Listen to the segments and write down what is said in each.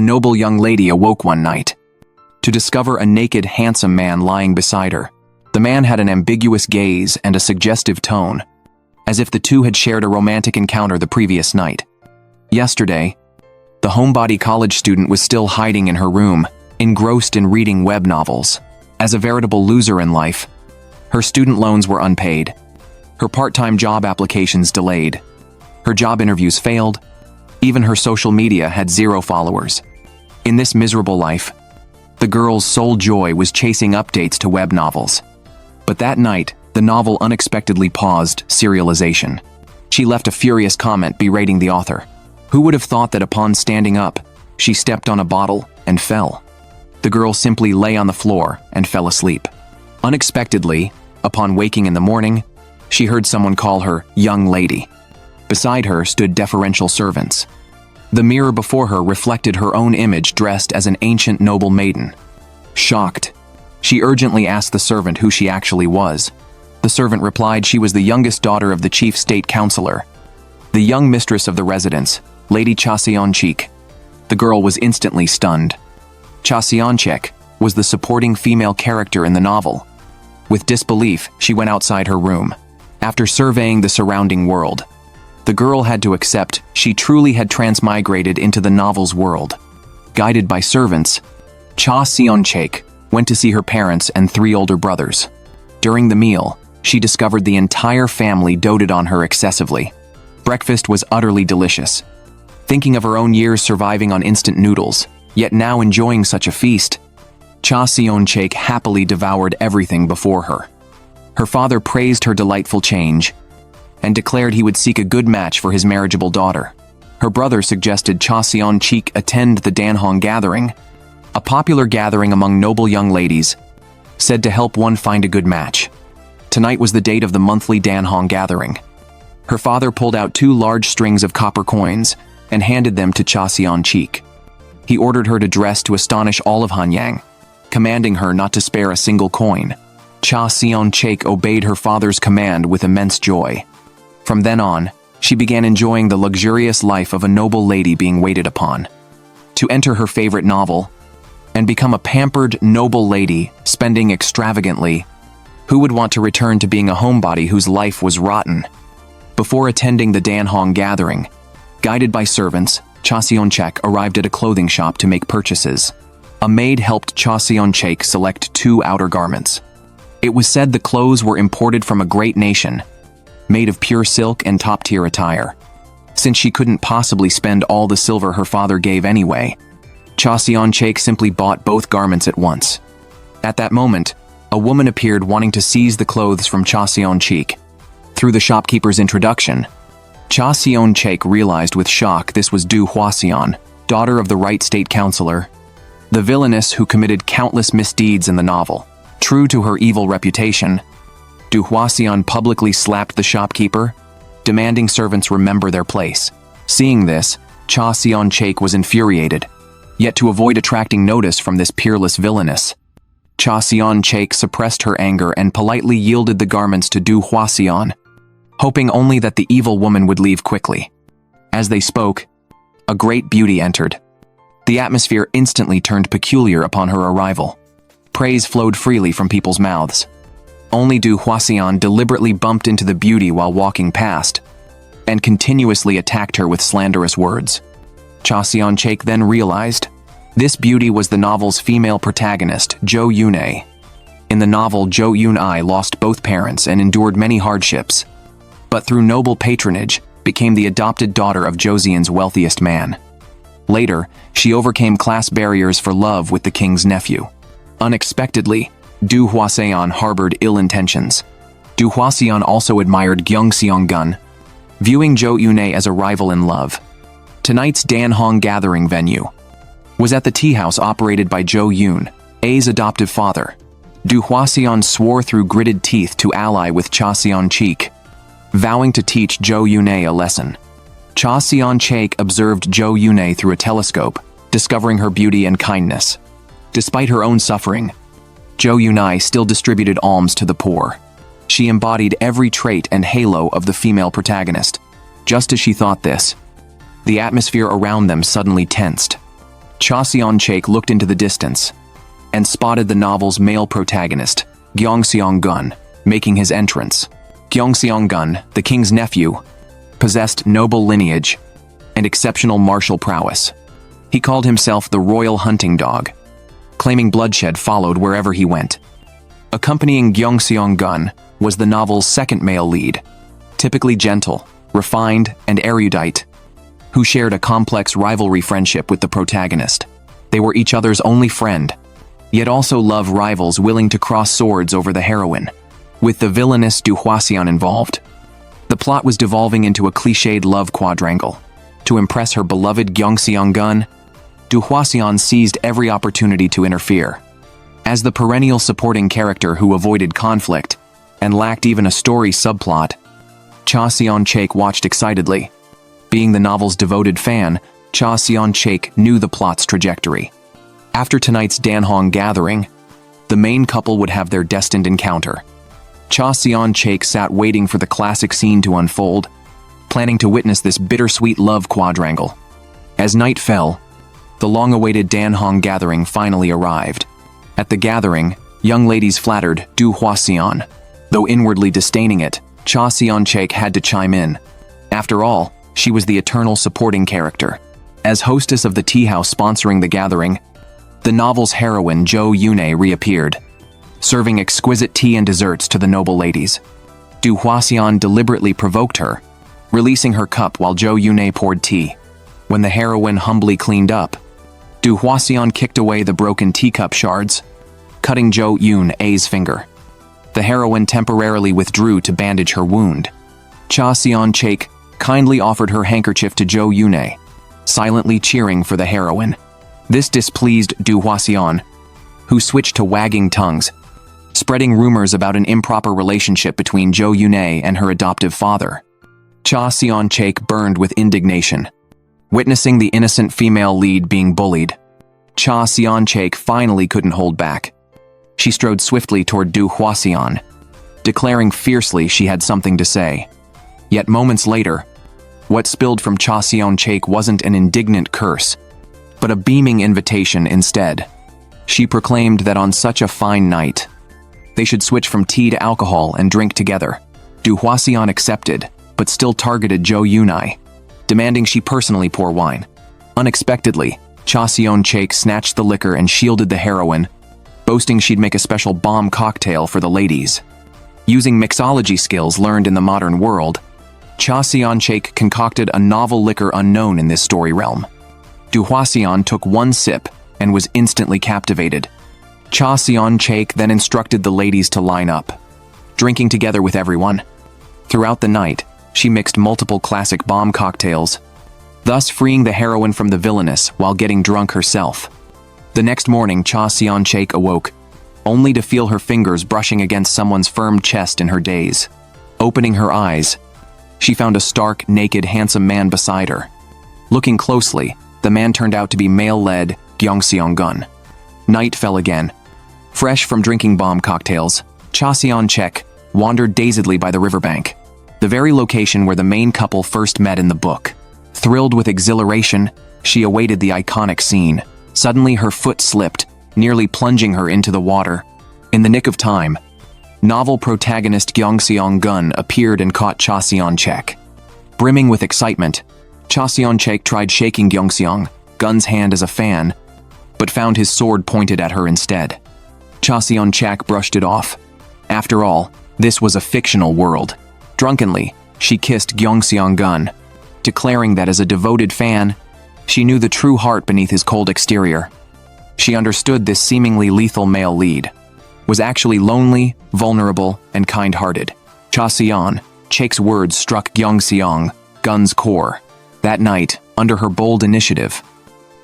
A noble young lady awoke one night to discover a naked, handsome man lying beside her. The man had an ambiguous gaze and a suggestive tone, as if the two had shared a romantic encounter the previous night. Yesterday, the homebody college student was still hiding in her room, engrossed in reading web novels. As a veritable loser in life, her student loans were unpaid, her part-time job applications delayed, her job interviews failed, even her social media had 0 followers. In this miserable life, the girl's sole joy was chasing updates to web novels. But that night, the novel unexpectedly paused serialization. She left a furious comment berating the author. Who would have thought that upon standing up, she stepped on a bottle and fell? The girl simply lay on the floor and fell asleep. Unexpectedly, upon waking in the morning, she heard someone call her young lady. Beside her stood deferential servants. The mirror before her reflected her own image dressed as an ancient noble maiden. Shocked, she urgently asked the servant who she actually was. The servant replied she was the youngest daughter of the chief state counselor, the young mistress of the residence, Lady Chasionchik. The girl was instantly stunned. Chasionchik was the supporting female character in the novel. With disbelief, she went outside her room. After surveying the surrounding world, the girl had to accept she truly had transmigrated into the novel's world. Guided by servants, Chasionchik went to see her parents and 3 older brothers. During the meal, she discovered the entire family doted on her excessively. Breakfast was utterly delicious. Thinking of her own years surviving on instant noodles, yet now enjoying such a feast, Chasionchik happily devoured everything before her. Her father praised her delightful change and declared he would seek a good match for his marriageable daughter. Her brother suggested Chasionchik attend the Danhong gathering, a popular gathering among noble young ladies, said to help one find a good match. Tonight was the date of the monthly Danhong gathering. Her father pulled out 2 large strings of copper coins and handed them to Chasionchik. He ordered her to dress to astonish all of Hanyang, commanding her not to spare a single coin. Chasionchik obeyed her father's command with immense joy. From then on, she began enjoying the luxurious life of a noble lady being waited upon. To enter her favorite novel and become a pampered, noble lady, spending extravagantly, who would want to return to being a homebody whose life was rotten? Before attending the Danhong gathering, guided by servants, Chasionchik arrived at a clothing shop to make purchases. A maid helped Chasionchik select 2 outer garments. It was said the clothes were imported from a great nation, made of pure silk and top-tier attire. Since she couldn't possibly spend all the silver her father gave anyway, Chasionchik simply bought both garments at once. At that moment, a woman appeared wanting to seize the clothes from Chasionchik. Through the shopkeeper's introduction, Chasionchik realized with shock this was Du Huaxian, daughter of the right state counselor, the villainess who committed countless misdeeds in the novel. True to her evil reputation, Du Huaxian publicly slapped the shopkeeper, demanding servants remember their place. Seeing this, Chasionchik was infuriated. Yet to avoid attracting notice from this peerless villainess, Chasionchik suppressed her anger and politely yielded the garments to Du Huaxian, hoping only that the evil woman would leave quickly. As they spoke, a great beauty entered. The atmosphere instantly turned peculiar upon her arrival. Praise flowed freely from people's mouths. Only Du Huaxian deliberately bumped into the beauty while walking past, and continuously attacked her with slanderous words. Chasionchik then realized this beauty was the novel's female protagonist, Zhou Yunai. In the novel, Zhou Yunai lost both parents and endured many hardships, but through noble patronage, became the adopted daughter of Joseon's wealthiest man. Later, she overcame class barriers for love with the king's nephew. Unexpectedly, Du Huaxian harbored ill intentions. Du Huaxian also admired Gyeongseong-gun, viewing Zhou Yunai as a rival in love. Tonight's Danhong gathering venue was at the tea house operated by Zhou Yunai's adoptive father. Du Huaxian swore through gritted teeth to ally with Chasionchik, vowing to teach Zhou Yunai a lesson. Chasionchik observed Zhou Yunai through a telescope, discovering her beauty and kindness. Despite her own suffering, Zhou Yunai still distributed alms to the poor. She embodied every trait and halo of the female protagonist. Just as she thought this, the atmosphere around them suddenly tensed. Cha Seon-chaek looked into the distance and spotted the novel's male protagonist, Gyeong Seong-gun, making his entrance. Gyeong Seong-gun, the king's nephew, possessed noble lineage and exceptional martial prowess. He called himself the Royal Hunting Dog, claiming bloodshed followed wherever he went. Accompanying Gyeong Seong-gun was the novel's second male lead, typically gentle, refined, and erudite, who shared a complex rivalry friendship with the protagonist. They were each other's only friend, yet also love rivals willing to cross swords over the heroine, with the villainous Du Hwaseon involved. The plot was devolving into a cliched love quadrangle. To impress her beloved Gyeong Seong-gun, Du Hwaseon seized every opportunity to interfere. As the perennial supporting character who avoided conflict and lacked even a story subplot, Cha Seon-chaek watched excitedly. Being the novel's devoted fan, Cha Seon-chaek knew the plot's trajectory. After tonight's Danhong gathering, the main couple would have their destined encounter. Cha Seon-chaek sat waiting for the classic scene to unfold, planning to witness this bittersweet love quadrangle. As night fell, the long-awaited Danhong gathering finally arrived. At the gathering, young ladies flattered Du Hwaseon. Though inwardly disdaining it, Cha Seon-chaek had to chime in. After all, she was the eternal supporting character. As hostess of the tea house sponsoring the gathering, the novel's heroine Jo Yoon-ae reappeared, serving exquisite tea and desserts to the noble ladies. Du Hwaseon deliberately provoked her, releasing her cup while Jo Yoon-ae poured tea. When the heroine humbly cleaned up, Du Hwaseon kicked away the broken teacup shards, cutting Jo Yoon-ae's finger. The heroine temporarily withdrew to bandage her wound. Cha Seon-chaek kindly offered her handkerchief to Jo Yoon-ae, silently cheering for the heroine. This displeased Du Hwaseon, who switched to wagging tongues, spreading rumors about an improper relationship between Jo Yoon-ae and her adoptive father. Cha Seon-chaek burned with indignation. Witnessing the innocent female lead being bullied, Cha Seon-chaek finally couldn't hold back. She strode swiftly toward Du Hwaseon, declaring fiercely she had something to say. Yet moments later, what spilled from Cha Seon-chaek wasn't an indignant curse, but a beaming invitation instead. She proclaimed that on such a fine night, they should switch from tea to alcohol and drink together. Du Hwaseon accepted, but still targeted Jo Yoon-ae, demanding she personally pour wine. Unexpectedly, Cha Seon-chaek snatched the liquor and shielded the heroine, boasting she'd make a special bomb cocktail for the ladies. Using mixology skills learned in the modern world, Cha Seon-chaek concocted a novel liquor unknown in this story realm. Du Hwaseon took one sip and was instantly captivated. Cha Seon-chaek then instructed the ladies to line up, drinking together with everyone. Throughout the night, she mixed multiple classic bomb cocktails, thus freeing the heroine from the villainous while getting drunk herself. The next morning, Cha Seon-chaek awoke, only to feel her fingers brushing against someone's firm chest in her daze. Opening her eyes, she found a stark, naked, handsome man beside her. Looking closely, the man turned out to be male-led Gyeong Seong-gun. Night fell again. Fresh from drinking bomb cocktails, Cha Seon-chaek wandered dazedly by the riverbank, the very location where the main couple first met in the book. Thrilled with exhilaration, she awaited the iconic scene. Suddenly her foot slipped, nearly plunging her into the water. In the nick of time, novel protagonist Gyeong Seong-gun appeared and caught Cha Seon-chaek. Brimming with excitement, Cha Seon-chaek tried shaking Gyeong Seong-gun's hand as a fan, but found his sword pointed at her instead. Cha Seon-chaek brushed it off. After all, this was a fictional world. Drunkenly, she kissed Gyeong Seong-gun, declaring that as a devoted fan, she knew the true heart beneath his cold exterior. She understood this seemingly lethal male lead was actually lonely, vulnerable, and kind-hearted. Cha Seon-chaek's words struck Gyeong Seong-gun's core. That night, under her bold initiative,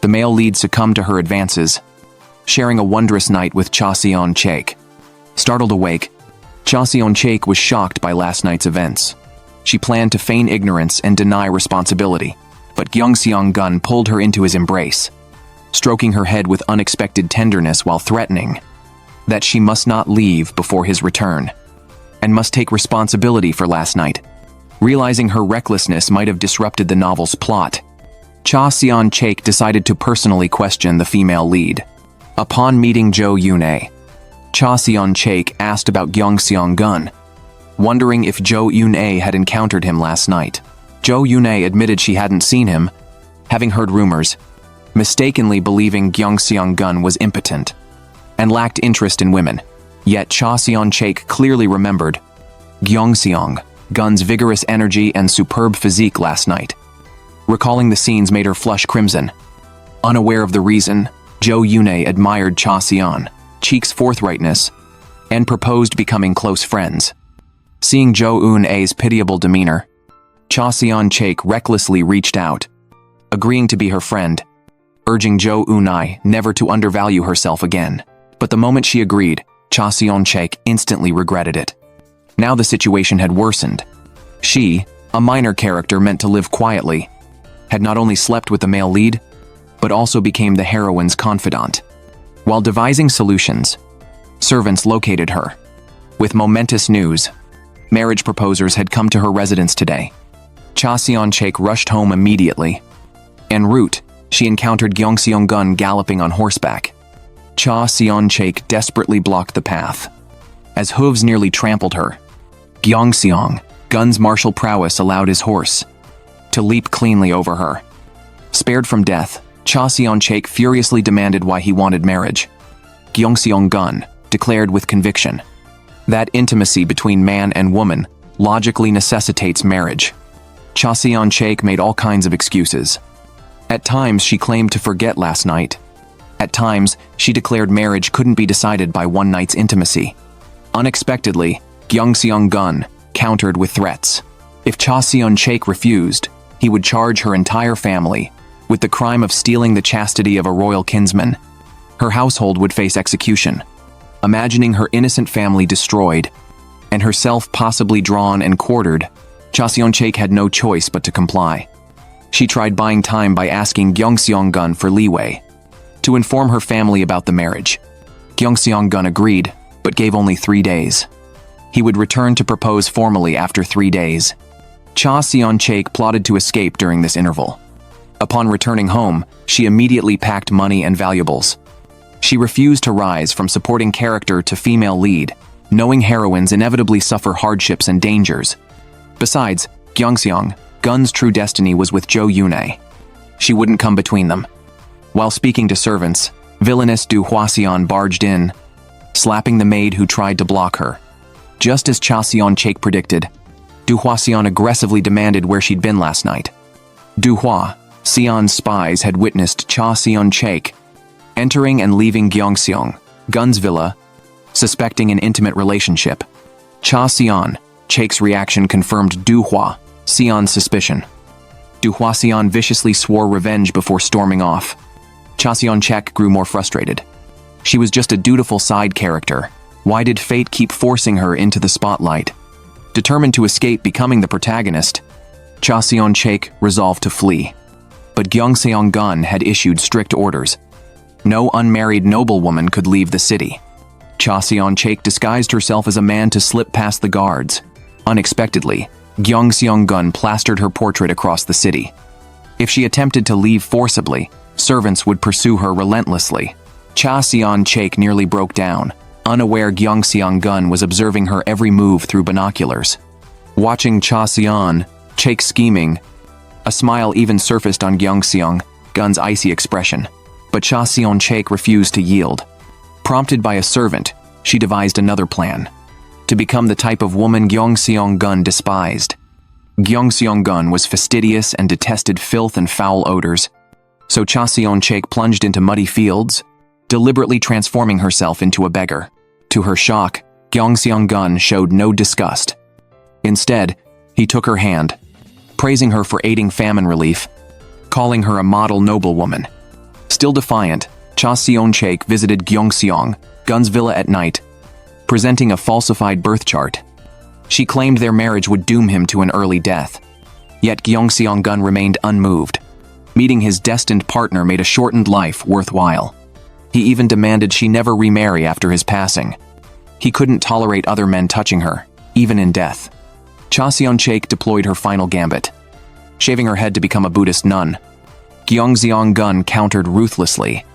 the male lead succumbed to her advances, sharing a wondrous night with Cha Seon-chaek. Startled awake, Cha Seon-chaek was shocked by last night's events. She planned to feign ignorance and deny responsibility, but Gyeong Seong-gun pulled her into his embrace, stroking her head with unexpected tenderness while threatening that she must not leave before his return, and must take responsibility for last night. Realizing her recklessness might have disrupted the novel's plot, Cha Seon-chaek decided to personally question the female lead. Upon meeting Jo Yoon-ae, Cha Seon-chaek asked about Gyeong Seong-gun, wondering if Jo Yoon-ae had encountered him last night. Jo Yoon-ae admitted she hadn't seen him, having heard rumors, mistakenly believing Gyeong Seong-gun was impotent and lacked interest in women. Yet Cha Seon-chaek clearly remembered Gyeong Seong-gun's vigorous energy and superb physique last night. Recalling the scenes made her flush crimson. Unaware of the reason, Jo Yoon-ae admired Cha Seon-chaek's forthrightness and proposed becoming close friends. Seeing Jo Yoon-ae's pitiable demeanor, Cha Seon-chaek recklessly reached out, agreeing to be her friend, urging Jo Yoon-ae never to undervalue herself again. But the moment she agreed, Cha Seon-chaek instantly regretted it. Now the situation had worsened. She, a minor character meant to live quietly, had not only slept with the male lead, but also became the heroine's confidant. While devising solutions, servants located her. With momentous news, marriage proposers had come to her residence today. Cha Seon-chaek rushed home immediately. En route, she encountered Gyeong Seong-gun galloping on horseback. Cha Seon-chaek desperately blocked the path. As hooves nearly trampled her, Gyeong Seong-gun's martial prowess allowed his horse to leap cleanly over her. Spared from death, Cha Seon-chaek furiously demanded why he wanted marriage. Gyeong Seong-gun declared with conviction that intimacy between man and woman logically necessitates marriage. Cha Seon-chaek made all kinds of excuses. At times, she claimed to forget last night. At times, she declared marriage couldn't be decided by one night's intimacy. Unexpectedly, Gyeong Seong-gun countered with threats. If Cha Seon-chaek refused, he would charge her entire family with the crime of stealing the chastity of a royal kinsman. Her household would face execution. Imagining her innocent family destroyed and herself possibly drawn and quartered, Cha Seon-chaek had no choice but to comply. She tried buying time by asking Gyeong Seong-gun for leeway to inform her family about the marriage. Gyeong Seong-gun agreed, but gave only 3 days. He would return to propose formally after 3 days. Cha Seon-chaek plotted to escape during this interval. Upon returning home, she immediately packed money and valuables. She refused to rise from supporting character to female lead, knowing heroines inevitably suffer hardships and dangers. Besides, Gyeong Seong-gun's true destiny was with Jo Yoon-ae. She wouldn't come between them. While speaking to servants, villainous Du Hwaseon barged in, slapping the maid who tried to block her. Just as Cha Seon-chaek predicted, Du Hwaseon aggressively demanded where she'd been last night. Du Hwaseon's spies had witnessed Cha Seon-chaek entering and leaving Gyeong Seong-gun's villa, suspecting an intimate relationship. Cha Seon-chaek's reaction confirmed Du Hwaseon's suspicion. Du Hwaseon viciously swore revenge before storming off. Cha Seon-chaek grew more frustrated. She was just a dutiful side character. Why did fate keep forcing her into the spotlight? Determined to escape becoming the protagonist, Cha Seon-chaek resolved to flee. But Gyeong Seong-gun had issued strict orders. No unmarried noblewoman could leave the city. Cha Seon-chaek disguised herself as a man to slip past the guards. Unexpectedly, Gyeong Seong-gun plastered her portrait across the city. If she attempted to leave forcibly, servants would pursue her relentlessly. Cha Seon-chaek nearly broke down, unaware Gyeong Seong-gun was observing her every move through binoculars. Watching Cha Seon-chaek scheming, a smile even surfaced on Gyeong Seong-gun's icy expression. But Cha Seon-chaek refused to yield. Prompted by a servant, she devised another plan. To become the type of woman Gyeong Seong-gun despised. Gyeong Seong-gun was fastidious and detested filth and foul odors. So Cha Seon-chaek plunged into muddy fields, deliberately transforming herself into a beggar. To her shock, Gyeong Seong-gun showed no disgust. Instead, he took her hand, praising her for aiding famine relief, calling her a model noblewoman. Still defiant, Cha Seon-chaek visited Gyeong Seong-gun's villa at night, presenting a falsified birth chart. She claimed their marriage would doom him to an early death. Yet Gyeong Seong-gun remained unmoved. Meeting his destined partner made a shortened life worthwhile. He even demanded she never remarry after his passing. He couldn't tolerate other men touching her, even in death. Cha Seon-chaek deployed her final gambit, shaving her head to become a Buddhist nun. Gyeongseong-gun countered ruthlessly,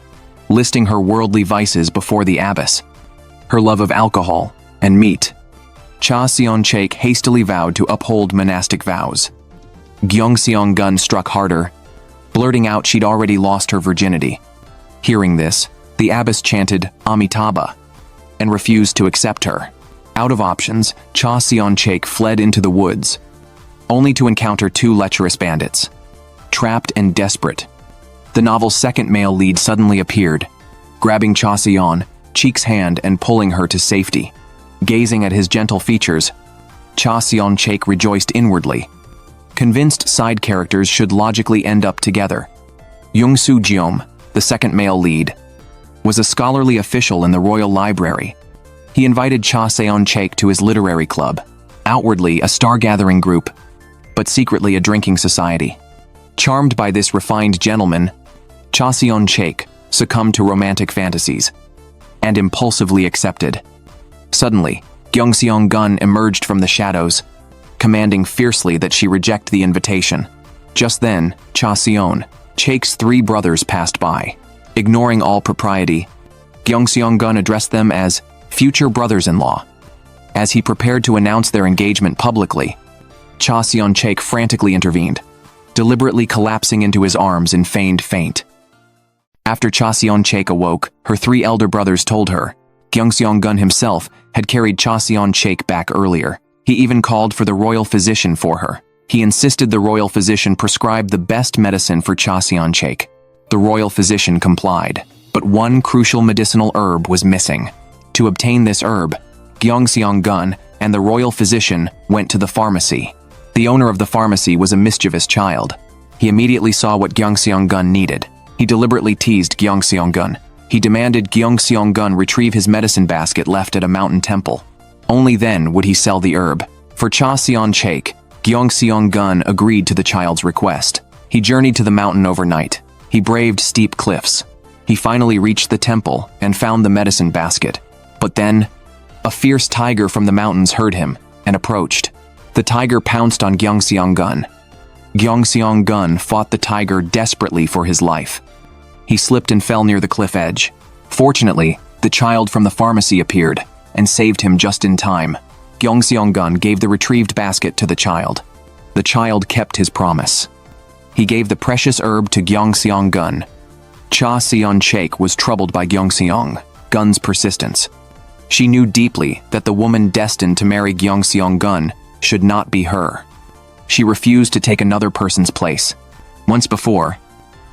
listing her worldly vices before the abbess: her love of alcohol and meat. Cha Seon-chaek hastily vowed to uphold monastic vows. Gyeongseong-gun struck harder, blurting out she'd already lost her virginity. Hearing this, the abbess chanted Amitabha and refused to accept her. Out of options, Cha Seon-chaek fled into the woods, only to encounter two lecherous bandits. Trapped and desperate, the novel's second male lead suddenly appeared, grabbing Cha Seon-chaek's hand and pulling her to safety. Gazing at his gentle features, Cha Seon-chaek rejoiced inwardly, convinced side characters should logically end up together. Young Soo-jeom, the second male lead, was a scholarly official in the royal library. He invited Cha Seon-chaek to his literary club, outwardly a star-gathering group, but secretly a drinking society. Charmed by this refined gentleman, Cha Seon-chaek succumbed to romantic fantasies and impulsively accepted. Suddenly, Gyeongseong-gun emerged from the shadows, commanding fiercely that she reject the invitation. Just then, Cha Seon-chaek's three brothers passed by. Ignoring all propriety, Gyeongseong-gun addressed them as future brothers-in-law. As he prepared to announce their engagement publicly, Cha Seon-chaek frantically intervened, deliberately collapsing into his arms in feigned faint. After Cha Seon-chaek awoke, her three elder brothers told her Gyeongseong-gun himself had carried Cha Seon-chaek back earlier. He even called for the royal physician for her. He insisted the royal physician prescribe the best medicine for Cha Seon-chaek. The royal physician complied, but one crucial medicinal herb was missing. To obtain this herb, Gyeongseong-gun and the royal physician went to the pharmacy. The owner of the pharmacy was a mischievous child. He immediately saw what Gyeongseong-gun needed. He deliberately teased Gyeongseong-gun. He demanded Gyeongseong-gun retrieve his medicine basket left at a mountain temple. Only then would he sell the herb. For Cha Seon-chaek, Gyeongseong-gun agreed to the child's request. He journeyed to the mountain overnight. He braved steep cliffs. He finally reached the temple and found the medicine basket. But then, a fierce tiger from the mountains heard him and approached. The tiger pounced on Gyeongseong-gun. Gyeongseong-gun fought the tiger desperately for his life. He slipped and fell near the cliff edge. Fortunately, the child from the pharmacy appeared and saved him just in time. Gyeongseong-gun gave the retrieved basket to the child. The child kept his promise. He gave the precious herb to Gyeongseong-gun. Cha Seon-chaek was troubled by Gyeongseong-gun's persistence. She knew deeply that the woman destined to marry Gyeongseong-gun should not be her. She refused to take another person's place. Once before,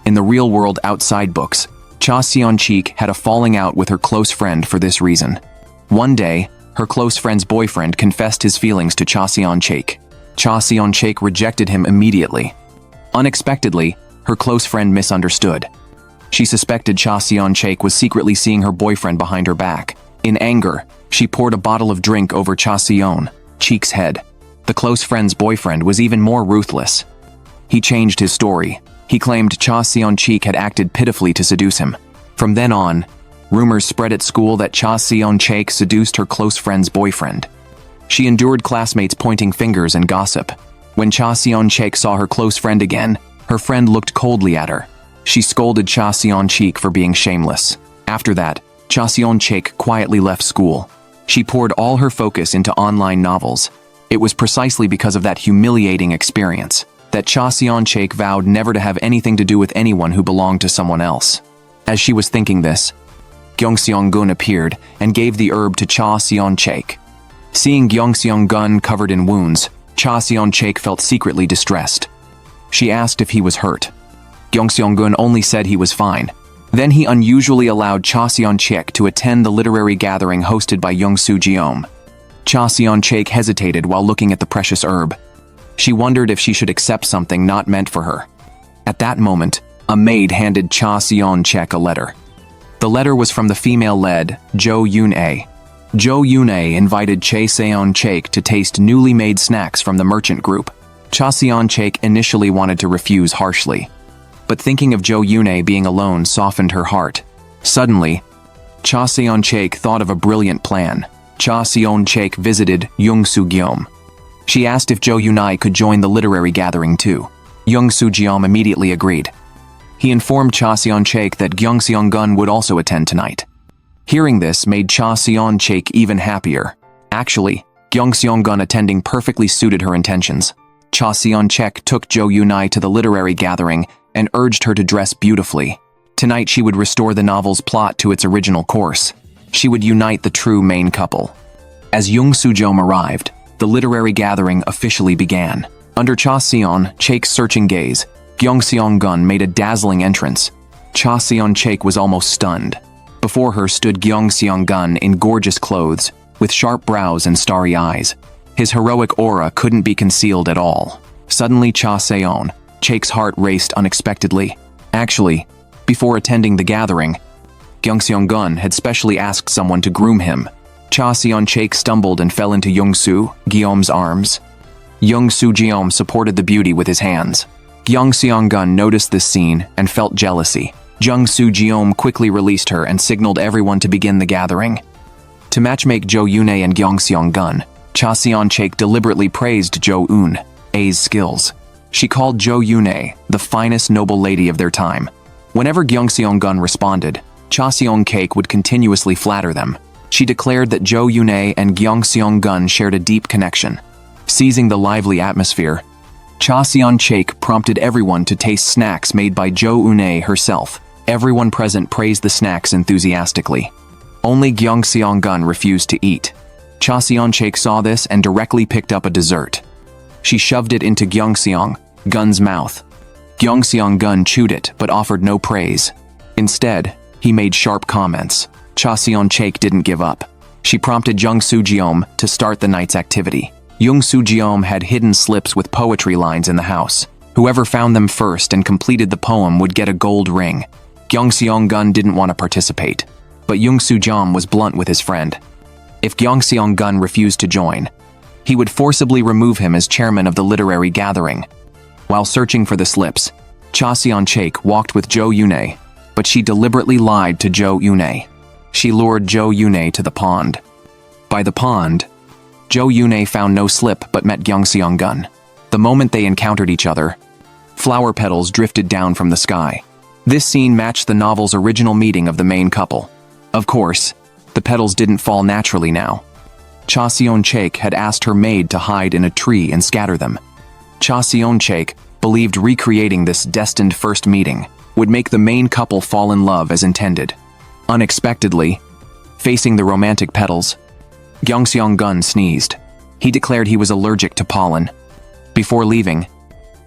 in the real world outside books, Cha Seon-chaek had a falling out with her close friend for this reason. One day, her close friend's boyfriend confessed his feelings to Cha Seon-chaek. Cha Seon-chaek rejected him immediately. Unexpectedly, her close friend misunderstood. She suspected Cha Seon-chaek was secretly seeing her boyfriend behind her back. In anger, she poured a bottle of drink over Cha Seon-chaek's head. The close friend's boyfriend was even more ruthless. He changed his story. He claimed Cha Seon-chaek had acted pitifully to seduce him. From then on, rumors spread at school that Cha Seon-chaek seduced her close friend's boyfriend. She endured classmates pointing fingers and gossip. When Cha Seon-chaek saw her close friend again, her friend looked coldly at her. She scolded Cha Seon-chaek for being shameless. After that, Cha Seon-chaek quietly left school. She poured all her focus into online novels. It was precisely because of that humiliating experience that Cha Seon-chaek vowed never to have anything to do with anyone who belonged to someone else. As she was thinking this, Gyeongseong-gun appeared and gave the herb to Cha Seon-chaek. Seeing Gyeongseong-gun covered in wounds, Cha Seon-chaek felt secretly distressed. She asked if he was hurt. Gyeongseong-gun only said he was fine. Then he unusually allowed Cha Seon-chaek to attend the literary gathering hosted by Young Soo-jeom. Cha Seon-chaek hesitated while looking at the precious herb. She wondered if she should accept something not meant for her. At that moment, a maid handed Cha Seon-chaek a letter. The letter was from the female-led Jo Yoon-ae. Jo Yoon-ae invited Cha Seon-chaek to taste newly made snacks from the merchant group. Cha Seon-chaek initially wanted to refuse harshly, but thinking of Jo Yoon-ae being alone softened her heart. Suddenly, Cha Seon-chaek thought of a brilliant plan. Cha Seon-chaek visited Young Soo-jeom. She asked if Jo Yoon-ae could join the literary gathering too. Young Soo-jeom immediately agreed. He informed Cha Seon-chaek that Gyeong Seong-gun would also attend tonight. Hearing this made Cha Seon-chaek even happier. Actually, Gyeong Seong-gun attending perfectly suited her intentions. Cha Seon-chaek took Jo Yoon-ai to the literary gathering and urged her to dress beautifully. Tonight she would restore the novel's plot to its original course. She would unite the true main couple. As Young Soo-jeom arrived, the literary gathering officially began. Under Cha Seon-chaek's searching gaze, Gyeong Seong-gun made a dazzling entrance. Cha Seon-chaek was almost stunned. Before her stood Gyeong Seong-gun in gorgeous clothes, with sharp brows and starry eyes. His heroic aura couldn't be concealed at all. Suddenly Cha Seon-chaek's heart raced unexpectedly. Actually, before attending the gathering, Gyeong Seong-gun had specially asked someone to groom him. Cha Seon-chaek stumbled and fell into Young Soo-jeom's arms. Young Soo-jeom supported the beauty with his hands. Gyeong Seong-gun noticed this scene and felt jealousy. Young Soo-jeom quickly released her and signaled everyone to begin the gathering. To matchmake Jo Yoon-ai and Gyeong Seong-gun, Cha Seon-chaek deliberately praised Jo Yoon-ai's skills. She called Jo Yoon-ai the finest noble lady of their time. Whenever Gyeong Seong-gun responded, Cha Seon-chaek would continuously flatter them. She declared that Jo Yoon-ai and Gyeong Seong-gun shared a deep connection. Seizing the lively atmosphere, Cha Seon-chaek prompted everyone to taste snacks made by Jo Yoon-ai herself. Everyone present praised the snacks enthusiastically. Only Gyeong Seong-gun refused to eat. Cha Seon-chaek saw this and directly picked up a dessert. She shoved it into Gyeong Seong-gun's mouth. Gyeong Seong-gun chewed it but offered no praise. Instead, he made sharp comments. Cha Seon-chaek didn't give up. She prompted Young Soo-jeom to start the night's activity. Young Soo-jeom had hidden slips with poetry lines in the house. Whoever found them first and completed the poem would get a gold ring. Gyeong Seong-gun didn't want to participate, but Young Soo-jeom was blunt with his friend. If Gyeong Seong-gun refused to join, he would forcibly remove him as chairman of the literary gathering. While searching for the slips, Cha Seon-chaek walked with Jo Yoon-ai, but she deliberately lied to Jo Yoon-ai. She lured Jo Yoon-ai to the pond. By the pond, Jo Yoon-ai found no slip but met Gyeong Seong-gun. The moment they encountered each other, flower petals drifted down from the sky. This scene matched the novel's original meeting of the main couple. Of course, the petals didn't fall naturally now. Cha Seon-chaek had asked her maid to hide in a tree and scatter them. Cha Seon-chaek believed recreating this destined first meeting would make the main couple fall in love as intended. Unexpectedly, facing the romantic petals, Gyeong Seong-gun sneezed. He declared he was allergic to pollen. Before leaving,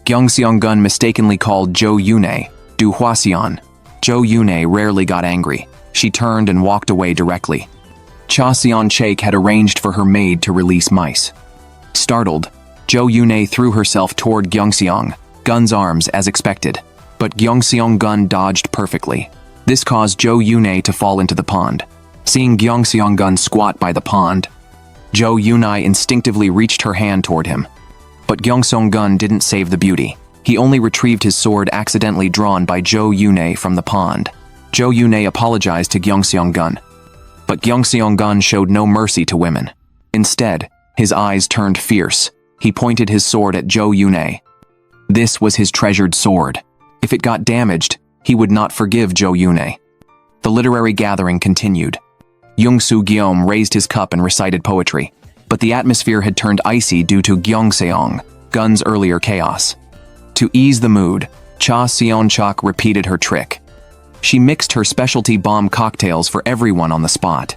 Gyeong Seong-gun mistakenly called Jo Yoon-ai Du Hwaseon. Jo Yoon-ai rarely got angry. She turned and walked away directly. Cha Seon-chaek had arranged for her maid to release mice. Startled, Jo Yoon-ai threw herself toward Gyeong Seong-gun's arms as expected, but Gyeong Seong-gun dodged perfectly. This caused Jo Yoon-ai to fall into the pond. Seeing Gyeong Seong-gun squat by the pond, Jo Yoon-ai instinctively reached her hand toward him. But Gyeong Seong-gun didn't save the beauty. He only retrieved his sword accidentally drawn by Jo Yoon-ai from the pond. Jo Yoon-ai apologized to Gyeong Seong-gun, but Gyeong Seong-gun showed no mercy to women. Instead, his eyes turned fierce. He pointed his sword at Jo Yoon-ai. This was his treasured sword. If it got damaged, he would not forgive Jo Yoon-ai. The literary gathering continued. Young Soo-jeom raised his cup and recited poetry, but the atmosphere had turned icy due to Gyeong Seong-gun's earlier chaos. To ease the mood, Cha Seon-chaek repeated her trick. She mixed her specialty bomb cocktails for everyone on the spot.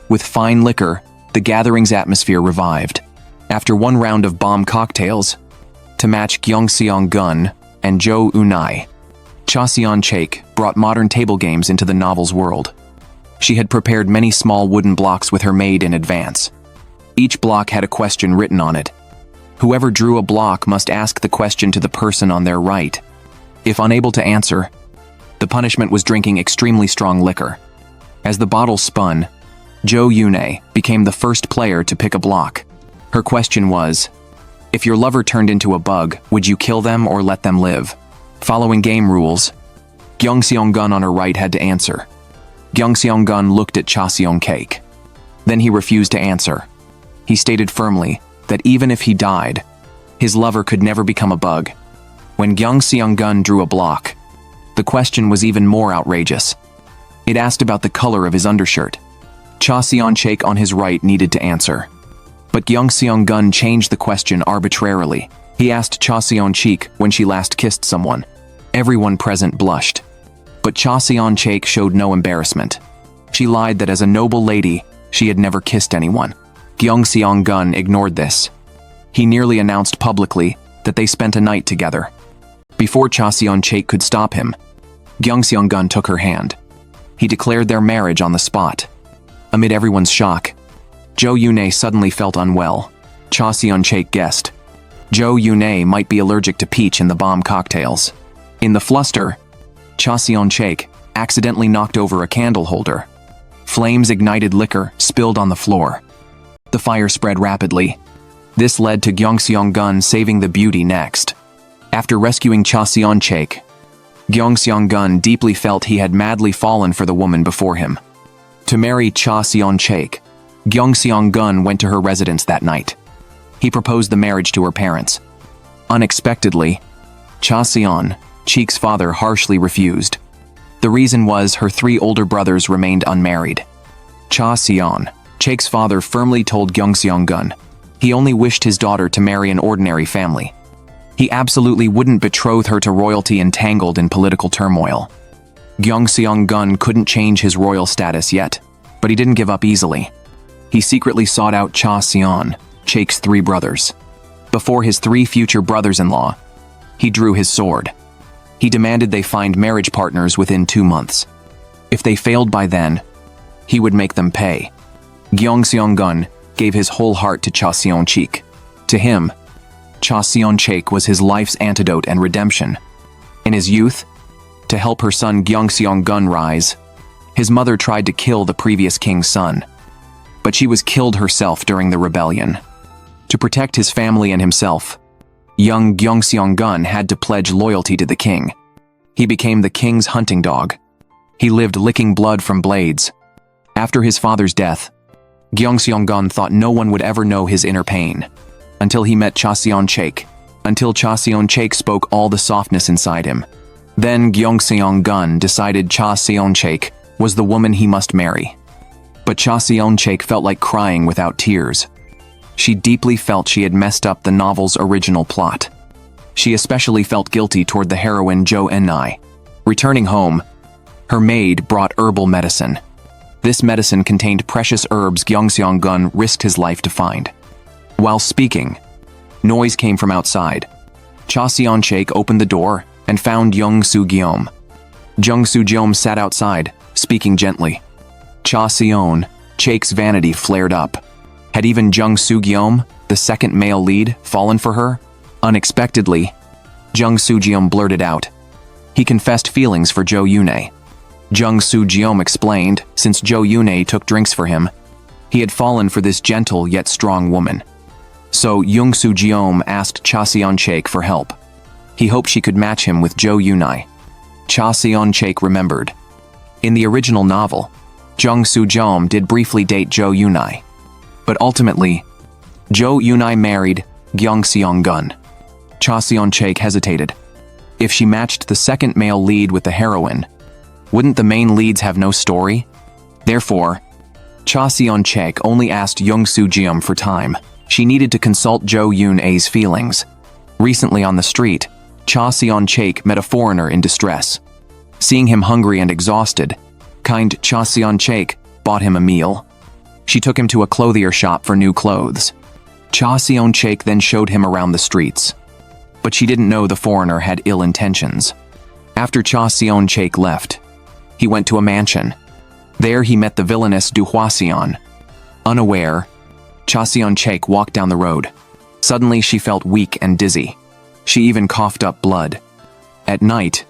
With fine liquor, the gathering's atmosphere revived. After one round of bomb cocktails, to match Gyeong Seong-gun and Jo Yoon-ai, Cha Seon-chaek brought modern table games into the novel's world. She had prepared many small wooden blocks with her maid in advance. Each block had a question written on it. Whoever drew a block must ask the question to the person on their right. If unable to answer, the punishment was drinking extremely strong liquor. As the bottle spun, Jo Yoon-ai became the first player to pick a block. Her question was, if your lover turned into a bug, would you kill them or let them live? Following game rules, Gyeong Seong-gun on her right had to answer. Gyeong Seong-gun looked at Cha Seon-chaek. Then he refused to answer. He stated firmly that even if he died, his lover could never become a bug. When Gyeong Seong-gun drew a block, The question was even more outrageous. It asked about the color of his undershirt. Cha Seon-chaek on his right needed to answer. But Gyeong Seong-gun changed the question arbitrarily. He asked Cha Seon-chaek when she last kissed someone. Everyone present blushed. But Cha Seon-chaek showed no embarrassment. She lied that as a noble lady, she had never kissed anyone. Gyeong Seong-gun ignored this. He nearly announced publicly that they spent a night together. Before Cha Seon-chaek could stop him, Gyeong Seong-gun took her hand. He declared their marriage on the spot. Amid everyone's shock, Jo Yoon-ae suddenly felt unwell. Cha Seon-chaek guessed. Jo Yoon-ae might be allergic to peach in the bomb cocktails. In the fluster, Cha Seon-chaek accidentally knocked over a candle holder. Flames ignited liquor spilled on the floor. The fire spread rapidly. This led to Gyeong Seong-gun saving the beauty next. After rescuing Cha Seon-chaek, Gyeong Seong-gun deeply felt he had madly fallen for the woman before him. To marry Cha Seon-chaek, Gyeong Seong-gun went to her residence that night. He proposed the marriage to her parents. Unexpectedly, Cha Seon-chaek's father harshly refused. The reason was her 3 older brothers remained unmarried. Cha Seon-chaek's father firmly told Gyeong Seong-gun he only wished his daughter to marry an ordinary family. He absolutely wouldn't betroth her to royalty entangled in political turmoil. Gyeong Seong-gun couldn't change his royal status yet, but he didn't give up easily. He secretly sought out Cha Seon-chaek's 3 brothers. Before his 3 future brothers-in-law, he drew his sword. He demanded they find marriage partners within 2 months. If they failed by then, he would make them pay. Gyeong Seong-gun gave his whole heart to Cha Seon-chaek. To him, Cha Seon-chaek was his life's antidote and redemption. In his youth, to help her son Gyeong Seong-gun rise, his mother tried to kill the previous king's son. But she was killed herself during the rebellion. To protect his family and himself, young Gyeong Seong-gun had to pledge loyalty to the king. He became the king's hunting dog. He lived licking blood from blades. After his father's death, Gyeong Seong-gun thought no one would ever know his inner pain. Until he met Cha Seon-chaek. Until Cha Seon-chaek spoke all the softness inside him. Then Gyeong Seong-gun decided Cha Seon-chaek was the woman he must marry. But Cha Seon-chaek felt like crying without tears. She deeply felt she had messed up the novel's original plot. She especially felt guilty toward the heroine Jo Eun-ae. Returning home, her maid brought herbal medicine. This medicine contained precious herbs Gyeong Seong-gun risked his life to find. While speaking, noise came from outside. Cha Seon-chaek opened the door and found Jung Soo-gyeom. Jung Soo-gyeom sat outside, speaking gently. Cha Seon-chaek's vanity flared up. Had even Jung Soo-gyeom, the second male lead, fallen for her? Unexpectedly, Jung Soo-gyeom blurted out. He confessed feelings for Jo Yoon-ae. Jung Soo-gyeom explained, since Jo Yoon-ae took drinks for him, he had fallen for this gentle yet strong woman. So Jung Soo-gyeom asked Cha Seon-chaek for help. He hoped she could match him with Jo Yoon-ae. Cha Seon-chaek remembered. In the original novel, Jung Soo-gyeom did briefly date Jo Yoon-ae. But ultimately, Jo Yoon-ae married Gyeong Seong-gun. Cha Seon-chaek hesitated. If she matched the second male lead with the heroine, wouldn't the main leads have no story? Therefore, Cha Seon-chaek only asked Jung Soo-gyeom for time. She needed to consult Jo Yoon-ae's feelings. Recently on the street, Cha Seon-chaek met a foreigner in distress. Seeing him hungry and exhausted, kind Cha Seon-chaek bought him a meal. She took him to a clothier shop for new clothes. Cha Seon-chaek then showed him around the streets. But she didn't know the foreigner had ill intentions. After Cha Seon-chaek left, he went to a mansion. There he met the villainous Du Hwa-seon. Unaware, Cha Seon-chaek walked down the road. Suddenly she felt weak and dizzy. She even coughed up blood. At night,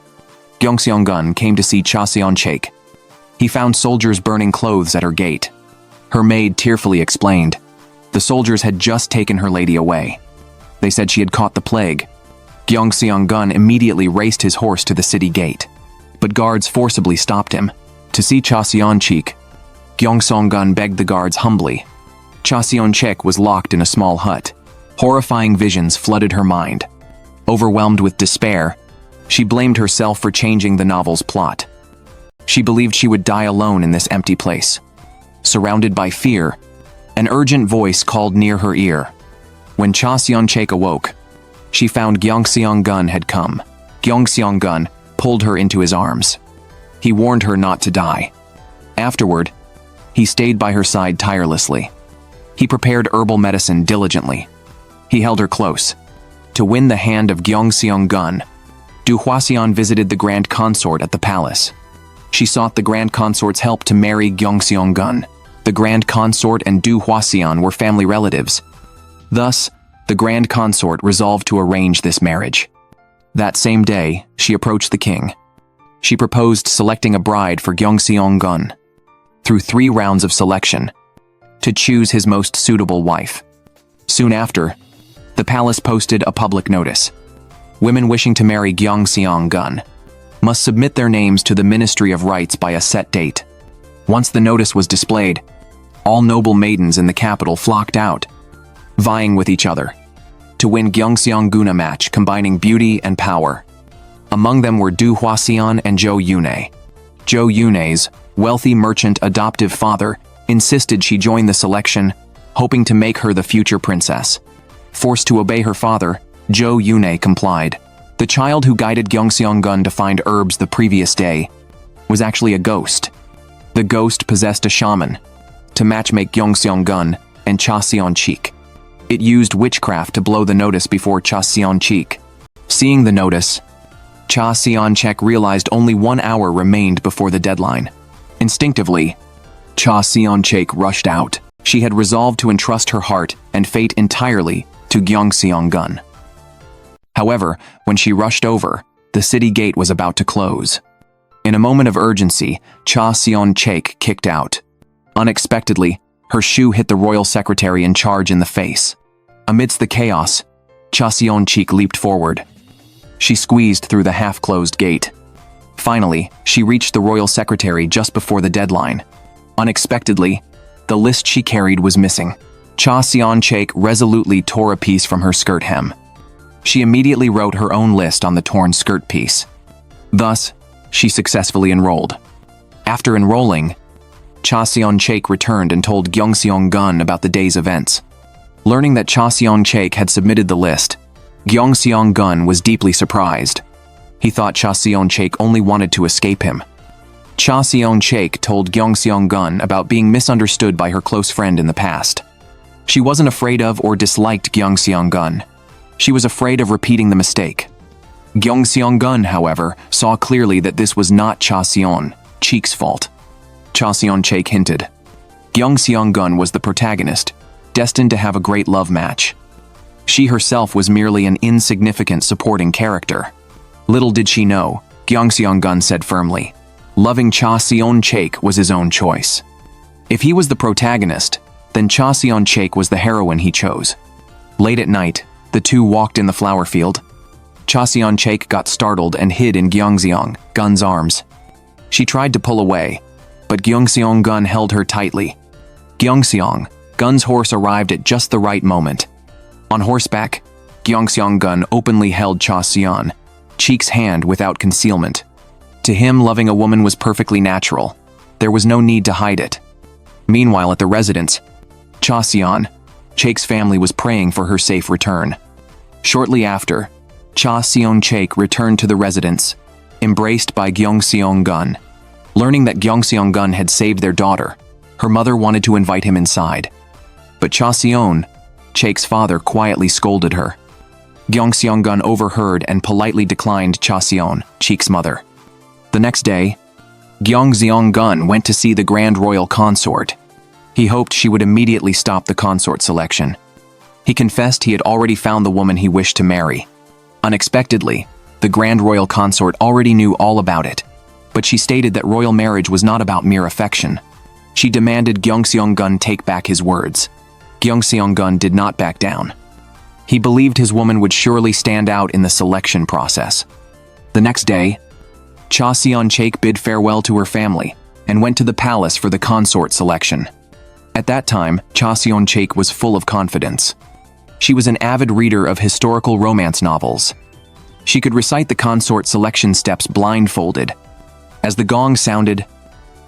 Gyeong Seong-gun came to see Cha Seon-chaek. He found soldiers burning clothes at her gate. Her maid tearfully explained. The soldiers had just taken her lady away. They said she had caught the plague. Gyeong Seong-gun immediately raced his horse to the city gate. But guards forcibly stopped him. To see Cha Seon-chaek, Gyeong Seong-gun begged the guards humbly. Cha Seon-chaek was locked in a small hut. Horrifying visions flooded her mind. Overwhelmed with despair, She blamed herself for changing the novel's plot. She believed she would die alone in this empty place. Surrounded by fear, an urgent voice called near her ear. When Cha Seon-chaek awoke, she found Gyeong-seong-gun had come. Gyeong-seong-gun pulled her into his arms. He warned her not to die. Afterward, he stayed by her side tirelessly. He prepared herbal medicine diligently. He held her close. To win the hand of Gyeong-seong-gun, Du Hwaseon visited the Grand Consort at the palace. She sought the Grand Consort's help to marry Gyeong-seong-gun. The Grand Consort and Du Hwaseon were family relatives. Thus, the Grand Consort resolved to arrange this marriage. That same day, she approached the king. She proposed selecting a bride for Gyeong-seong-gun through 3 rounds of selection to choose his most suitable wife. Soon after, the palace posted a public notice. Women wishing to marry Gyeong-seong-gun must submit their names to the Ministry of Rites by a set date. Once the notice was displayed, all noble maidens in the capital flocked out, vying with each other to win Gyeong-seong-gun a match combining beauty and power. Among them were Du Hwaseon and Jo Yoonhae. Jo Yoonhae's wealthy merchant adoptive father insisted she join the selection, hoping to make her the future princess. Forced to obey her father, Jo Yoonhae complied. The child who guided Gyeong-seong-gun to find herbs the previous day was actually a ghost. The ghost possessed a shaman to matchmake Gyeong-seong-gun and Cha Seon-chaek. It used witchcraft to blow the notice before Cha Seon-chaek. Seeing the notice, Cha Seon-chaek realized only 1 hour remained before the deadline. Instinctively, Cha Seon-chaek rushed out. She had resolved to entrust her heart and fate entirely to Gyeong-seong-gun. However, when she rushed over, the city gate was about to close. In a moment of urgency, Cha Seon-chaek kicked out. Unexpectedly, her shoe hit the royal secretary in charge in the face. Amidst the chaos, Cha Seon-chaek leaped forward. She squeezed through the half-closed gate. Finally, she reached the royal secretary just before the deadline. Unexpectedly, the list she carried was missing. Cha Seon-chaek resolutely tore a piece from her skirt hem. She immediately wrote her own list on the torn skirt piece. Thus, she successfully enrolled. After enrolling, Cha Seon-chaek returned and told Gyeong-seong-gun about the day's events. Learning that Cha Seon-chaek had submitted the list, Gyeong-seong-gun was deeply surprised. He thought Cha Seon-chaek only wanted to escape him. Cha Seon-chaek told Gyeong-seong-gun about being misunderstood by her close friend in the past. She wasn't afraid of or disliked Gyeong-seong-gun. She was afraid of repeating the mistake. Gyeong-seong-gun, however, saw clearly that this was not Cha Seon-chaek's fault. Cha Seon-chaek hinted. Gyeong-seong-gun was the protagonist, destined to have a great love match. She herself was merely an insignificant supporting character. Little did she know, Gyeong-seong-gun said firmly, loving Cha Seon-chaek was his own choice. If he was the protagonist, then Cha Seon-chaek was the heroine he chose. Late at night, the two walked in the flower field. Cha Seon-chaek got startled and hid in Gyeong-seong-gun's arms. She tried to pull away, but Gyeong-seong-gun held her tightly. Gyeong-seong-gun's horse arrived at just the right moment. On horseback, Gyeong-seong-gun openly held Cha Seon-chaek's hand without concealment. To him, loving a woman was perfectly natural. There was no need to hide it. Meanwhile, at the residence, Cha Seon-chaek's family was praying for her safe return. Shortly after, Cha Seon-chaek returned to the residence, embraced by Gyeong-seong-gun. Learning that Gyeong-seong-gun had saved their daughter, her mother wanted to invite him inside. But Cha Seon-chaek's father quietly scolded her. Gyeong-seong-gun overheard and politely declined Cha Seon-chaek's mother. The next day, Gyeong-seong-gun went to see the Grand Royal Consort. He hoped she would immediately stop the consort selection. He confessed he had already found the woman he wished to marry. Unexpectedly, the Grand Royal Consort already knew all about it, but she stated that royal marriage was not about mere affection. She demanded Gyeong-seong-gun take back his words. Gyeong-seong-gun did not back down. He believed his woman would surely stand out in the selection process. The next day, Cha Seon-chaek bid farewell to her family and went to the palace for the consort selection. At that time, Cha Seon-chaek was full of confidence. She was an avid reader of historical romance novels. She could recite the consort selection steps blindfolded. As the gong sounded,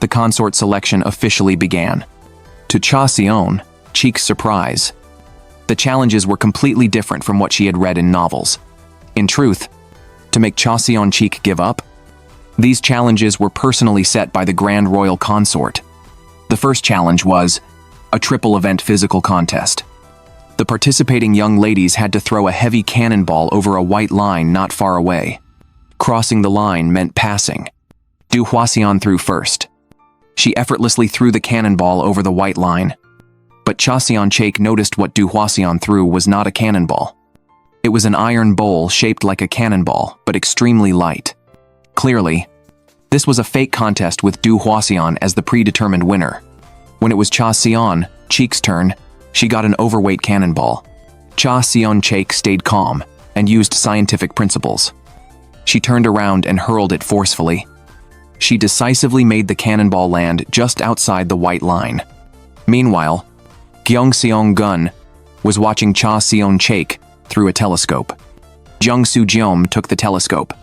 the consort selection officially began. To Cha Sion, Cheek's surprise, the challenges were completely different from what she had read in novels. In truth, to make Cha Sion Cheek give up, these challenges were personally set by the Grand Royal Consort. The first challenge was a triple event physical contest. The participating young ladies had to throw a heavy cannonball over a white line not far away. Crossing the line meant passing. Du Huaxian threw first. She effortlessly threw the cannonball over the white line. But Cha Sion Cheik noticed what Du Huaxian threw was not a cannonball. It was an iron bowl shaped like a cannonball, but extremely light. Clearly, this was a fake contest with Du Huaxian as the predetermined winner. When it was Cha Sion Cheik's turn, she got an overweight cannonball. Cha Sion Cheik stayed calm and used scientific principles. She turned around and hurled it forcefully. She decisively made the cannonball land just outside the white line. Meanwhile, Gyeongseong Gun was watching Cha Sion Cheik through a telescope. Jung Soo Jeom took the telescope.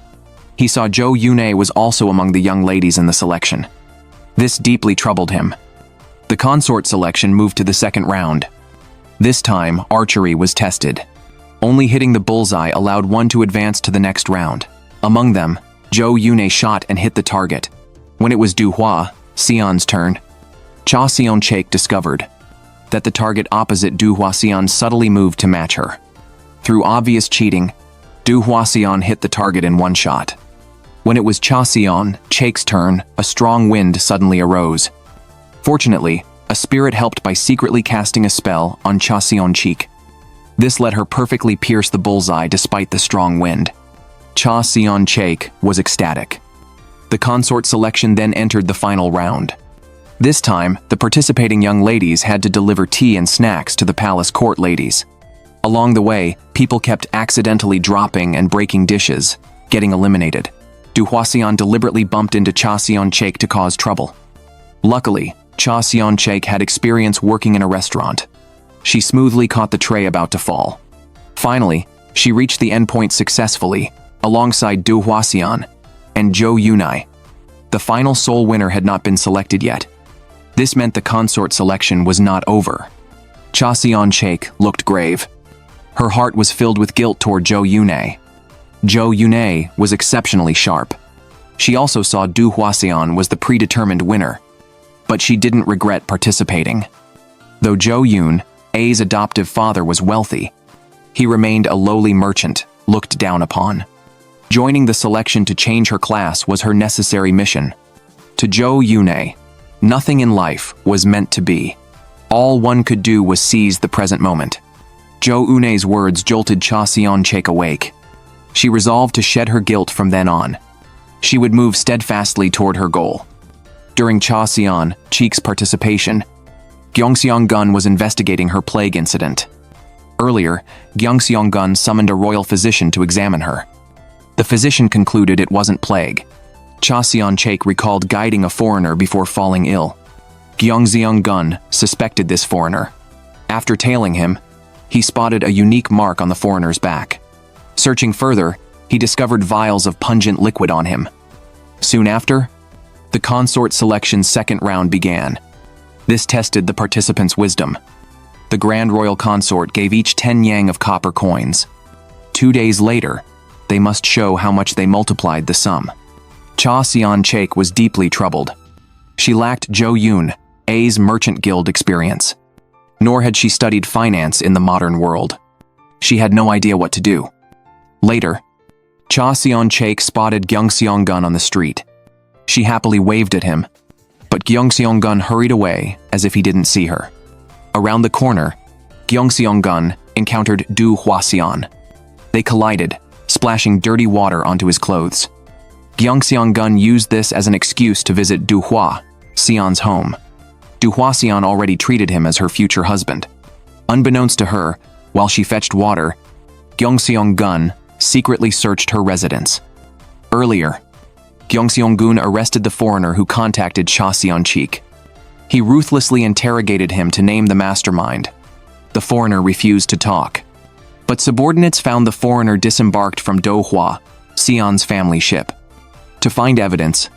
He saw Jo Yoon-ae was also among the young ladies in the selection. This deeply troubled him. The consort selection moved to the second round. This time, archery was tested. Only hitting the bullseye allowed one to advance to the next round. Among them, Jo Yoon-ae shot and hit the target. When it was Du Huaxian's turn, Cha Sion Cheik discovered that the target opposite Du Huaxian subtly moved to match her. Through obvious cheating, Du Huaxian hit the target in one shot. When it was Cha Sion Cheik's turn, a strong wind suddenly arose. Fortunately, a spirit helped by secretly casting a spell on Cha Sion Cheik. This let her perfectly pierce the bullseye despite the strong wind. Cha Sion Cheik was ecstatic. The consort selection then entered the final round. This time, the participating young ladies had to deliver tea and snacks to the palace court ladies. Along the way, people kept accidentally dropping and breaking dishes, getting eliminated. Du Huaxian deliberately bumped into Cha Sion Cheik to cause trouble. Luckily, Cha Sion Cheik had experience working in a restaurant. She smoothly caught the tray about to fall. Finally, she reached the endpoint successfully, alongside Du Huaxian and Jo Yoon-ae. The final sole winner had not been selected yet. This meant the consort selection was not over. Cha Sion Cheik looked grave. Her heart was filled with guilt toward Jo Yoon-ae. Jo Yoon-ae was exceptionally sharp. She also saw Du Huaxian was the predetermined winner, but she didn't regret participating. Though Jo Yoon-ae's adoptive father was wealthy, he remained a lowly merchant, looked down upon. Joining the selection to change her class was her necessary mission. To Jo Yoon-ae, nothing in life was meant to be. All one could do was seize the present moment. Jo Yoon-ae's words jolted Cha Sion Cheik awake. She resolved to shed her guilt from then on. She would move steadfastly toward her goal. During Cha Sion Cheik's participation, Gyeongseong Gun was investigating her plague incident. Earlier, Gyeongseong Gun summoned a royal physician to examine her. The physician concluded it wasn't plague. Cha Sion Cheik recalled guiding a foreigner before falling ill. Gyeongseong Gun suspected this foreigner. After tailing him, he spotted a unique mark on the foreigner's back. Searching further, he discovered vials of pungent liquid on him. Soon after, the consort selection's second round began. This tested the participants' wisdom. The Grand Royal Consort gave each 10 yang of copper coins. 2 days later, they must show how much they multiplied the sum. Cha Sion Cheik was deeply troubled. She lacked Jo Yoon-ae's merchant guild experience. Nor had she studied finance in the modern world. She had no idea what to do. Later, Cha Sion Cheik spotted Gyeongseong Gun on the street. She happily waved at him, but Gyeongseong Gun hurried away as if he didn't see her. Around the corner, Gyeongseong Gun encountered Du Huaxian. They collided, splashing dirty water onto his clothes. Gyeongseong Gun used this as an excuse to visit Du Huaxian's home. Du Huaxian already treated him as her future husband. Unbeknownst to her, while she fetched water, Gyeongseong Gun secretly searched her residence. Earlier, Gyeongseong Gun arrested the foreigner who contacted Cha Sion Cheik. He ruthlessly interrogated him to name the mastermind. The foreigner refused to talk. But subordinates found the foreigner disembarked from Do Sion's family ship. To find evidence,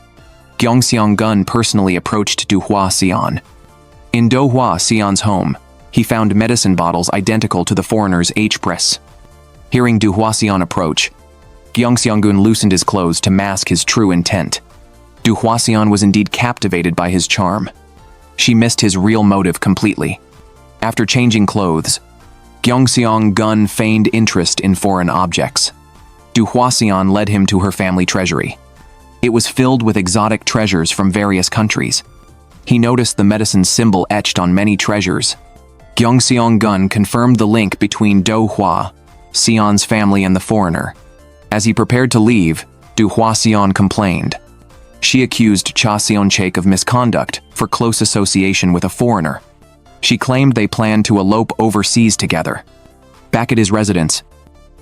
Gyeongseong-gun personally approached Duhua Sion. In Dohwa Sion's home, he found medicine bottles identical to the foreigner's H-press. Hearing Duhwa Sion approach, Gyeongseong-gun loosened his clothes to mask his true intent. Duhwa Sion was indeed captivated by his charm. She missed his real motive completely. After changing clothes, Gyeongseong-gun feigned interest in foreign objects. Duhwa Sion led him to her family treasury. It was filled with exotic treasures from various countries. He noticed the medicine symbol etched on many treasures. Gyeongseong-gun confirmed the link between Dohwa Sion's family and the foreigner. As he prepared to leave, Duhwa Sion complained. She accused Cha Seon-chaek of misconduct for close association with a foreigner. She claimed they planned to elope overseas together. Back at his residence,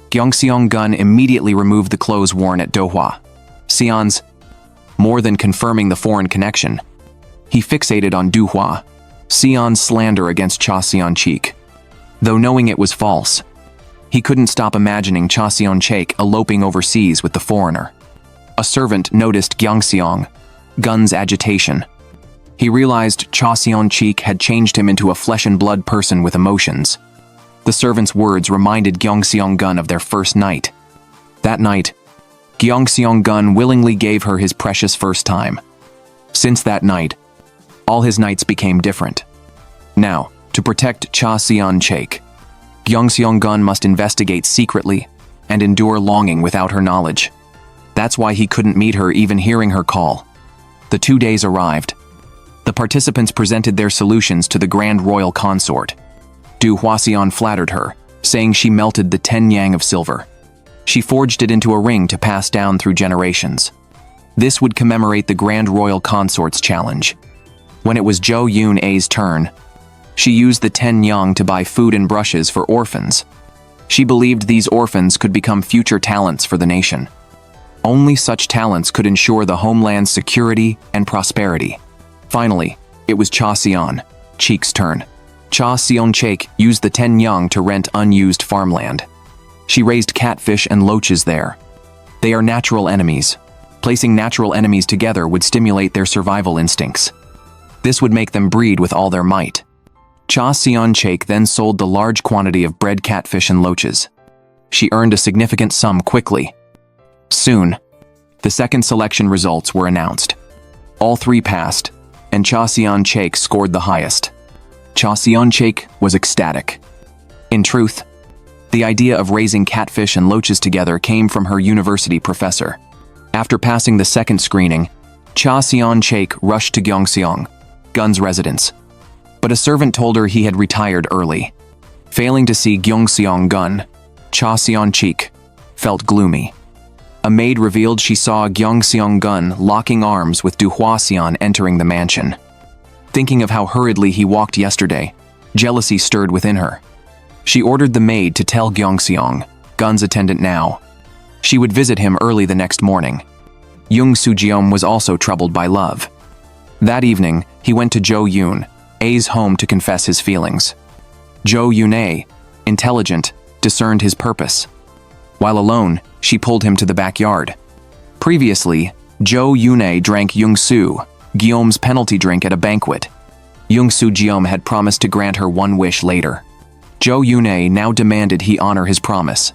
Gyeongseong-gun immediately removed the clothes worn at Dohwa Sion's. More than confirming the foreign connection, he fixated on Duhwa Sion's slander against Cha Seon-chaek. Though knowing it was false, he couldn't stop imagining Cha Seon-chaek eloping overseas with the foreigner. A servant noticed Gyeongseong-gun's agitation. He realized Cha Seon-chaek had changed him into a flesh-and-blood person with emotions. The servant's words reminded Gyeongseong-gun of their first night. That night, Gyeongseong-gun willingly gave her his precious first time. Since that night, all his nights became different. Now, to protect Cha Seon-chaek, Gyeongseong-gun must investigate secretly and endure longing without her knowledge. That's why he couldn't meet her even hearing her call. The 2 days arrived. The participants presented their solutions to the Grand Royal Consort. Duhwa Sion flattered her, saying she melted the 10 yang of silver. She forged it into a ring to pass down through generations. This would commemorate the Grand Royal Consort's challenge. When it was Jo Yoon-ae's turn, she used the 10 yang to buy food and brushes for orphans. She believed these orphans could become future talents for the nation. Only such talents could ensure the homeland's security and prosperity. Finally, it was Cha Seon-chaek's turn. Cha Seon-chaek used the 10 yang to rent unused farmland. She raised catfish and loaches there. They are natural enemies. Placing natural enemies together would stimulate their survival instincts. This would make them breed with all their might. Cha Seon-chaek then sold the large quantity of bred catfish and loaches. She earned a significant sum quickly. Soon, the second selection results were announced. All 3 passed, and Cha Seon-chaek scored the highest. Cha Seon-chaek was ecstatic. In truth, the idea of raising catfish and loaches together came from her university professor. After passing the second screening, Cha Seon-chaek rushed to Gyeongseong-gun's residence. But a servant told her he had retired early. Failing to see Gyeongseong-gun, Cha Seon-chaek felt gloomy. A maid revealed she saw Gyeongseong-gun locking arms with Duhwa Sion entering the mansion. Thinking of how hurriedly he walked yesterday, jealousy stirred within her. She ordered the maid to tell Gyeongseong-gun's attendant now. She would visit him early the next morning. Young Soo-jeom was also troubled by love. That evening, he went to Jo Yoon-ae's home to confess his feelings. Jo Yoon-ae, intelligent, discerned his purpose. While alone, she pulled him to the backyard. Previously, Jo Yoon-ae drank Young Soo-jeom's penalty drink at a banquet. Young Soo-jeom had promised to grant her one wish later. Jo Yoon-ae now demanded he honor his promise.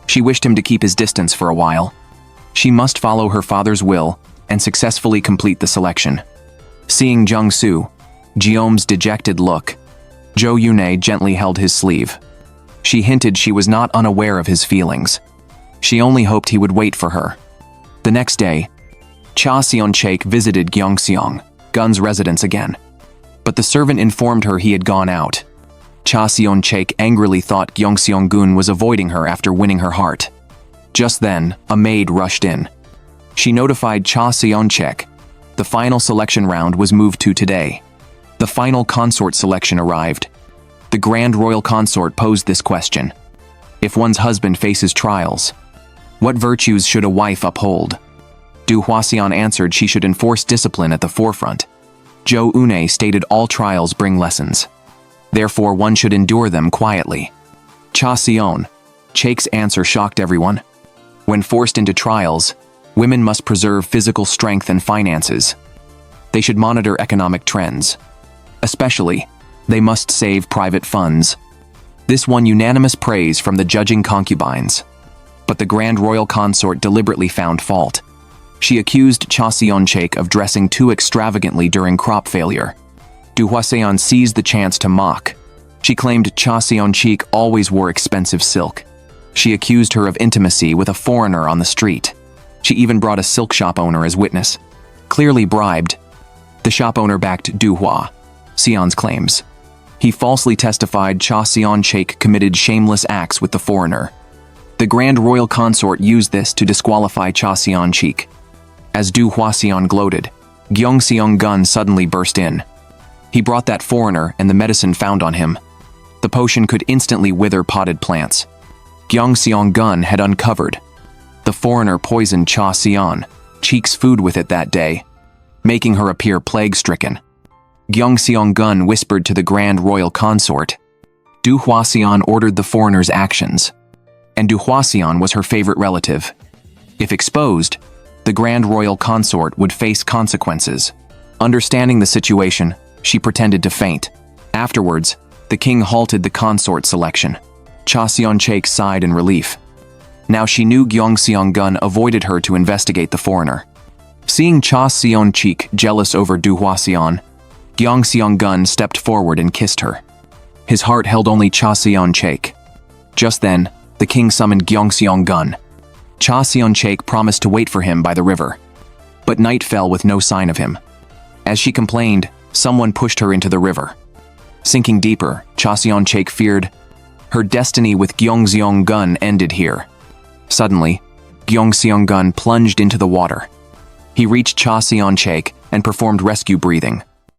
She wished him to keep his distance for a while. She must follow her father's will and successfully complete the selection. Seeing Jung Soo-jeom's dejected look, Jo Yoon-ae gently held his sleeve. She hinted she was not unaware of his feelings. She only hoped he would wait for her. The next day, Cha Seon-chaek visited Gyeongseong-gun's residence again. But the servant informed her he had gone out. Cha Seon-chaek angrily thought Gyeongseong-gun was avoiding her after winning her heart. Just then, a maid rushed in. She notified Cha Seon-chaek. The final selection round was moved to today. The final consort selection arrived. The Grand Royal Consort posed this question. If one's husband faces trials, what virtues should a wife uphold? Duhwa Sion answered she should enforce discipline at the forefront. Jo Yoon-ae stated all trials bring lessons. Therefore, one should endure them quietly. Cha Seon-chaek's answer shocked everyone. When forced into trials, women must preserve physical strength and finances. They should monitor economic trends. Especially, they must save private funds. This won unanimous praise from the judging concubines. But the grand royal consort deliberately found fault. She accused Cha Sion-chek of dressing too extravagantly during crop failure. Du Huaseon seized the chance to mock. She claimed Cha Sion-chek always wore expensive silk. She accused her of intimacy with a foreigner on the street. She even brought a silk shop owner as witness. Clearly bribed, the shop owner backed Du Huaseon's claims. He falsely testified Cha Sion-chek committed shameless acts with the foreigner. The grand royal consort used this to disqualify Cha Sion-chek. As Du Huaseon gloated, Gyeong Seong-gun suddenly burst in. He brought that foreigner and the medicine found on him. The potion could instantly wither potted plants. Gyeong Seong-gun had uncovered. The foreigner poisoned Cha Sion-chek's food with it that day, making her appear plague-stricken. Gyeong Seong-gun whispered to the grand royal consort. Du Huaseon ordered the foreigner's actions, and Du Huaseon was her favorite relative. If exposed, the grand royal consort would face consequences. Understanding the situation, she pretended to faint. Afterwards, the king halted the consort selection. Cha Sion-chek sighed in relief. Now she knew Gyeong Seong-gun avoided her to investigate the foreigner. Seeing Cha Sion-chek jealous over Du Huaseon, Gyeong Seong-gun stepped forward and kissed her. His heart held only Cha Sion-chek. Just then, the king summoned Gyeong Seong-gun. Cha Sion-chek promised to wait for him by the river. But night fell with no sign of him. As she complained, someone pushed her into the river. Sinking deeper, Cha Sion-chek feared her destiny with Gyeong Seong-gun ended here. Suddenly, Gyeong Seong-gun plunged into the water. He reached Cha Sion-chek and performed rescue breathing.